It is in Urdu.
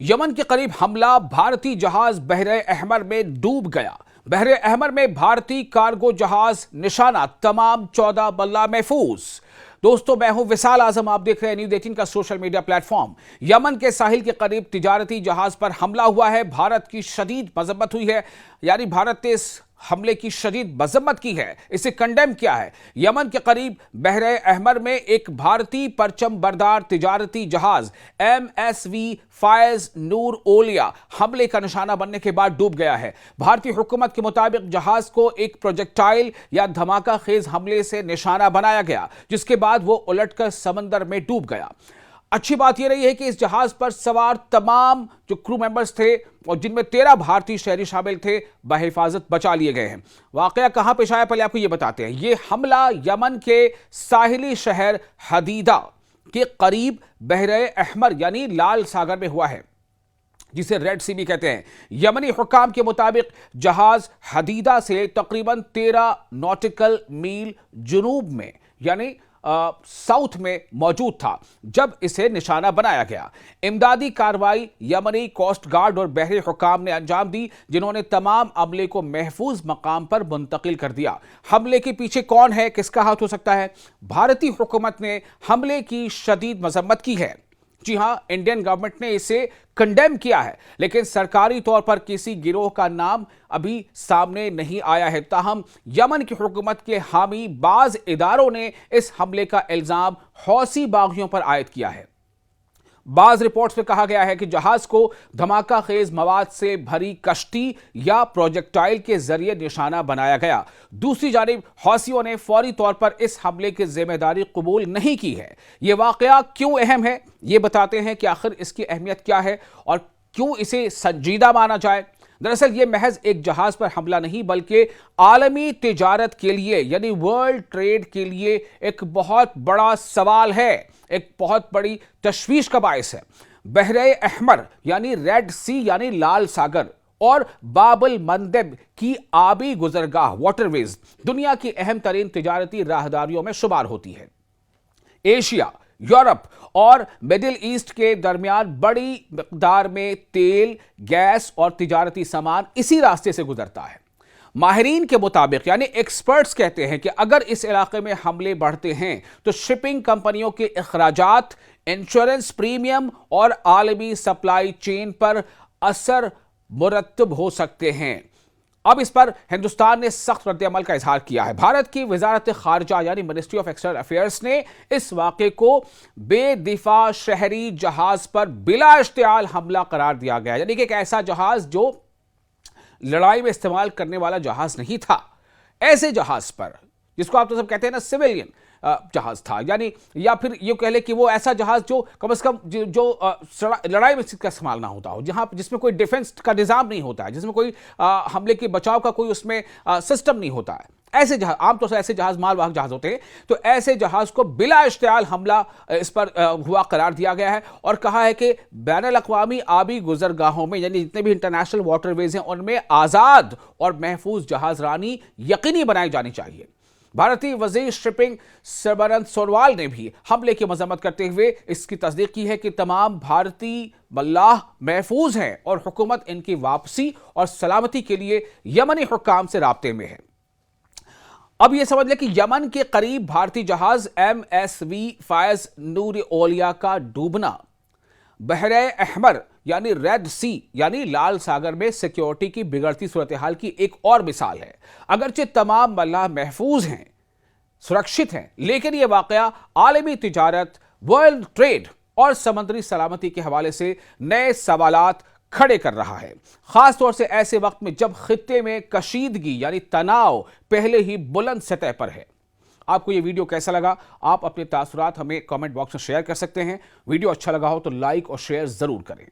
یمن کے قریب حملہ، بھارتی جہاز بحر احمر میں ڈوب گیا۔ بحر احمر میں بھارتی کارگو جہاز نشانہ، تمام 14 ملہ محفوظ۔ دوستو، میں ہوں وصال اعظم، آپ دیکھ رہے ہیں نیوز 18 کا سوشل میڈیا پلیٹ فارم۔ یمن کے ساحل کے قریب تجارتی جہاز پر حملہ ہوا ہے۔ بھارت کی شدید مذمت ہوئی ہے، یعنی بھارت نے اس حملے کی شدید مذمت کی ہے، اسے کنڈیم کیا ہے۔ یمن کے قریب بحر احمر میں ایک بھارتی پرچم بردار تجارتی جہاز MSV فائز نور اولیا حملے کا نشانہ بننے کے بعد ڈوب گیا ہے۔ بھارتی حکومت کے مطابق جہاز کو ایک پروجیکٹائل یا دھماکہ خیز حملے سے نشانہ بنایا گیا، جس کے بعد وہ الٹ کر سمندر میں ڈوب گیا۔ اچھی بات یہ رہی ہے کہ اس جہاز پر سوار تمام جو کرو ممبرز تھے اور جن میں 13 بھارتی شہری شامل تھے، بحفاظت بچا لیے گئے ہیں۔ واقعہ کہاں پیش آیا، پہلے آپ کو یہ بتاتے ہیں۔ یہ حملہ یمن کے ساحلی شہر حدیدہ کے قریب بحر احمر یعنی لال ساگر میں ہوا ہے، جسے ریڈ سی بھی کہتے ہیں۔ یمنی حکام کے مطابق جہاز حدیدہ سے تقریباً 13 ناٹیکل میل جنوب میں یعنی ساؤتھ میں موجود تھا جب اسے نشانہ بنایا گیا۔ امدادی کارروائی یمنی کوسٹ گارڈ اور بحری حکام نے انجام دی، جنہوں نے تمام عملے کو محفوظ مقام پر منتقل کر دیا۔ حملے کے پیچھے کون ہے، کس کا ہاتھ ہو سکتا ہے؟ بھارتی حکومت نے حملے کی شدید مذمت کی ہے۔ جی ہاں، انڈین گورنمنٹ نے اسے کنڈیم کیا ہے، لیکن سرکاری طور پر کسی گروہ کا نام ابھی سامنے نہیں آیا ہے۔ تاہم یمن کی حکومت کے حامی بعض اداروں نے اس حملے کا الزام حوثی باغیوں پر عائد کیا ہے۔ بعض رپورٹس میں کہا گیا ہے کہ جہاز کو دھماکہ خیز مواد سے بھری کشتی یا پروجیکٹائل کے ذریعے نشانہ بنایا گیا۔ دوسری جانب حوثیوں نے فوری طور پر اس حملے کی ذمہ داری قبول نہیں کی ہے۔ یہ واقعہ کیوں اہم ہے، یہ بتاتے ہیں کہ آخر اس کی اہمیت کیا ہے اور کیوں اسے سنجیدہ مانا جائے۔ دراصل یہ محض ایک جہاز پر حملہ نہیں، بلکہ عالمی تجارت کے لیے یعنی ورلڈ ٹریڈ کے لیے ایک بہت بڑا سوال ہے، ایک بہت بڑی تشویش کا باعث ہے۔ بحر احمر یعنی ریڈ سی یعنی لال ساگر اور باب المندب کی آبی گزرگاہ واٹر ویز دنیا کی اہم ترین تجارتی راہداریوں میں شمار ہوتی ہے۔ ایشیا، یورپ اور مڈل ایسٹ کے درمیان بڑی مقدار میں تیل، گیس اور تجارتی سامان اسی راستے سے گزرتا ہے۔ ماہرین کے مطابق یعنی ایکسپرٹس کہتے ہیں کہ اگر اس علاقے میں حملے بڑھتے ہیں تو شپنگ کمپنیوں کے اخراجات، انشورنس پریمیم اور عالمی سپلائی چین پر اثر مرتب ہو سکتے ہیں۔ اب اس پر ہندوستان نے سخت رد عمل کا اظہار کیا ہے۔ بھارت کی وزارت خارجہ یعنی منسٹری آف ایکسٹرنل افیئرز نے اس واقعے کو بے دفاع شہری جہاز پر بلا اشتعال حملہ قرار دیا گیا، یعنی کہ ایک ایسا جہاز جو لڑائی میں استعمال کرنے والا جہاز نہیں تھا۔ ایسے جہاز پر، جس کو آپ تو سب کہتے ہیں نا سویلین جہاز تھا، یعنی یا پھر یہ کہہ لے کہ وہ ایسا جہاز جو کم از کم جو لڑائی میں اس کا استعمال نہ ہوتا ہو، جس میں کوئی ڈیفنس کا نظام نہیں ہوتا ہے، جس میں کوئی حملے کے بچاؤ کا کوئی اس میں سسٹم نہیں ہوتا ہے۔ ایسے جہاز عام طور سے ایسے جہاز مال واہک جہاز ہوتے ہیں، تو ایسے جہاز کو بلا اشتعال حملہ اس پر ہوا قرار دیا گیا ہے اور کہا ہے کہ بین الاقوامی آبی گزرگاہوں میں یعنی جتنے بھی انٹرنیشنل واٹر ویز ہیں ان میں آزاد اور محفوظ جہاز رانی یقینی بنائی جانی چاہیے۔ بھارتی وزیر شپنگ سربانند سونووال نے بھی حملے کی مذمت کرتے ہوئے اس کی تصدیق کی ہے کہ تمام بھارتی ملاح محفوظ ہیں اور حکومت ان کی واپسی اور سلامتی کے لیے یمنی حکام سے رابطے میں ہے۔ اب یہ سمجھ لیں کہ یمن کے قریب بھارتی جہاز MSV فائز نور اولیا کا ڈوبنا بحر احمر یعنی ریڈ سی یعنی لال ساگر میں سیکیورٹی کی بگڑتی صورتحال کی ایک اور مثال ہے۔ اگرچہ تمام ملاح محفوظ ہیں، سرکشت ہیں، لیکن یہ واقعہ عالمی تجارت، ورلڈ ٹریڈ اور سمندری سلامتی کے حوالے سے نئے سوالات کھڑے کر رہا ہے، خاص طور سے ایسے وقت میں جب خطے میں کشیدگی یعنی تناؤ پہلے ہی بلند سطح پر ہے۔ آپ کو یہ ویڈیو کیسا لگا؟ آپ اپنے تاثرات ہمیں کامنٹ باکس میں شیئر کر سکتے ہیں۔ ویڈیو اچھا لگا ہو تو لائک اور شیئر ضرور کریں۔